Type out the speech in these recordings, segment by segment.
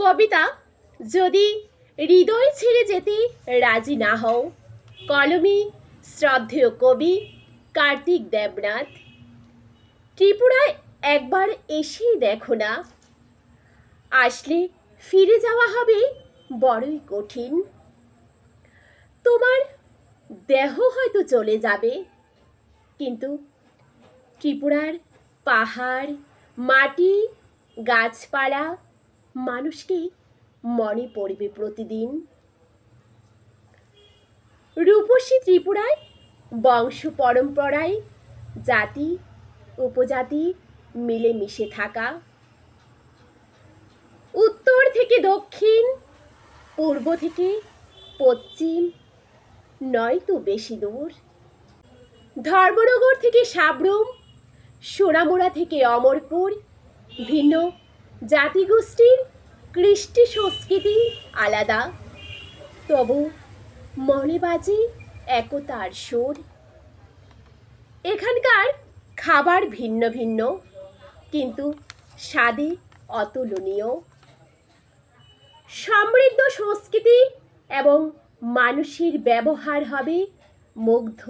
কবিতা যদি হৃদয় ছেড়ে যেতে রাজি না হও। কলমে শ্রদ্ধেয় কবি কার্তিক দেবনাথ। ত্রিপুরায় একবার এসেই দেখো না, আসলে ফিরে যাওয়া হবে বড়ই কঠিন। তোমার দেহ হয়তো চলে যাবে, কিন্তু ত্রিপুরার পাহাড়, মাটি, গাছপালা, মানুষকে মনে পড়বে প্রতিদিন। রূপসী ত্রিপুরায় বংশ পরম্পরায় জাতি উপজাতি মিলেমিশে থাকা। উত্তর থেকে দক্ষিণ, পূর্ব থেকে পশ্চিম, নয়তো বেশি দূর। ধর্মনগর থেকে সাবরুম, সোনামুড়া থেকে অমরপুর, ভিন্ন জাতিগোষ্ঠীর কৃষ্টি সংস্কৃতি আলাদা, তবু মনে বাজে একতার সুর। এখানকার খাবার ভিন্ন ভিন্ন, কিন্তু স্বাদে অতুলনীয়। সমৃদ্ধ সংস্কৃতি এবং মানুষের ব্যবহার হবে মুগ্ধ,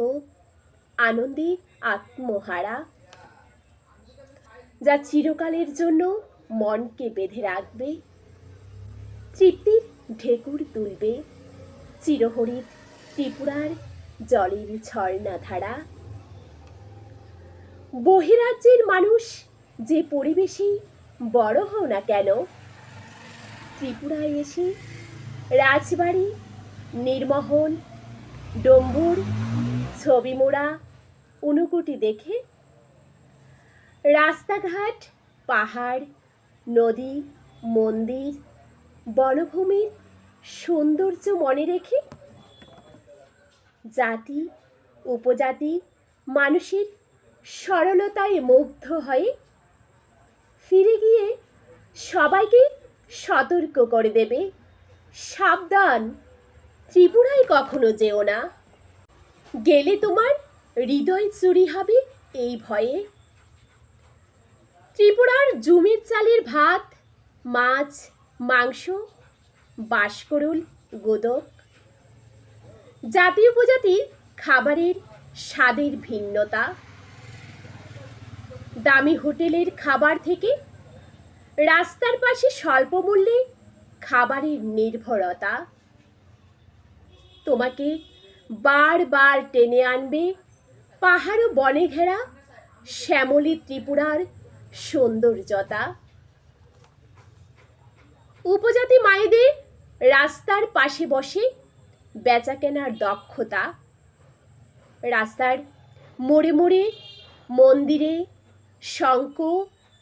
আনন্দে আত্মহারা, যা চিরকালের জন্য মনকে বেঁধে রাখবে, তৃপ্তির ঢেকুর তুলবে চিরহরিৎ ত্রিপুরার জলের ঝর্ণাধারা। বহিরাজ্যের মানুষ যে পরিবেশেই বড় হও না কেন, ত্রিপুরায় এসে রাজবাড়ি, নীরমহল, ডম্বুর, ছবিমোড়া, ঊনকোটি দেখে, রাস্তাঘাট, পাহাড়, নদী, মন্দির, বনভূমির সৌন্দর্য মনে রেখে, জাতি উপজাতি মানুষের সরলতায় মুগ্ধ হয়ে ফিরে গিয়ে সবাইকে সতর্ক করে দেবে, সাবধান, ত্রিপুরায় কখনো যেও না, গেলে তোমার হৃদয় চুরি হবে এই ভয়ে। ত্রিপুরার জমির চালের ভাত, মাছ, মাংস, বাঁশকরুল, গোদক। জাতি উপজাতির খাবারের স্বাদের ভিন্নতা, দামি হোটেলের খাবার থেকে রাস্তার পাশে স্বল্প মূল্যে খাবারের নির্ভরতা তোমাকে বারবার টেনে আনবে পাহাড় ও বনে ঘেরা শ্যামলী ত্রিপুরার সৌন্দর্যতা। উপজাতি মায়েদের রাস্তার পাশে বসে বেচা কেনার দক্ষতা, রাস্তার মোড়ে মোড়ে মন্দিরে শঙ্খ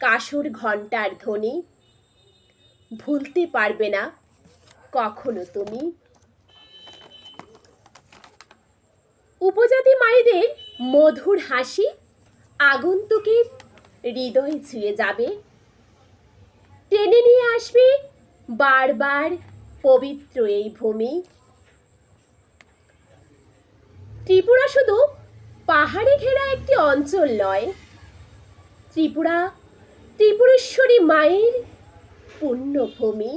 কাসর ঘণ্টার ধ্বনি ভুলতে পারবে না কখনো তুমি। উপজাতি মায়েদের মধুর হাসি আগন্তুকের হৃদয় ছুঁয়ে যাবে, টেনে নিয়ে আসবে বারবার পবিত্র এই ভূমি। ত্রিপুরা শুধু পাহাড়ে ঘেরা একটি অঞ্চল নয়, ত্রিপুরা ত্রিপুরেশ্বরী মায়ের পুণ্যভূমি।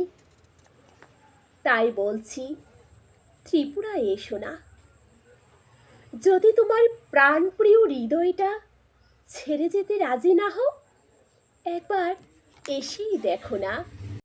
তাই বলছি, ত্রিপুরায় এসো না, যদি তোমার প্রাণপ্রিয় হৃদয়টা ছেড়ে যেতে রাজি না হও, একবার এসেই দেখো না।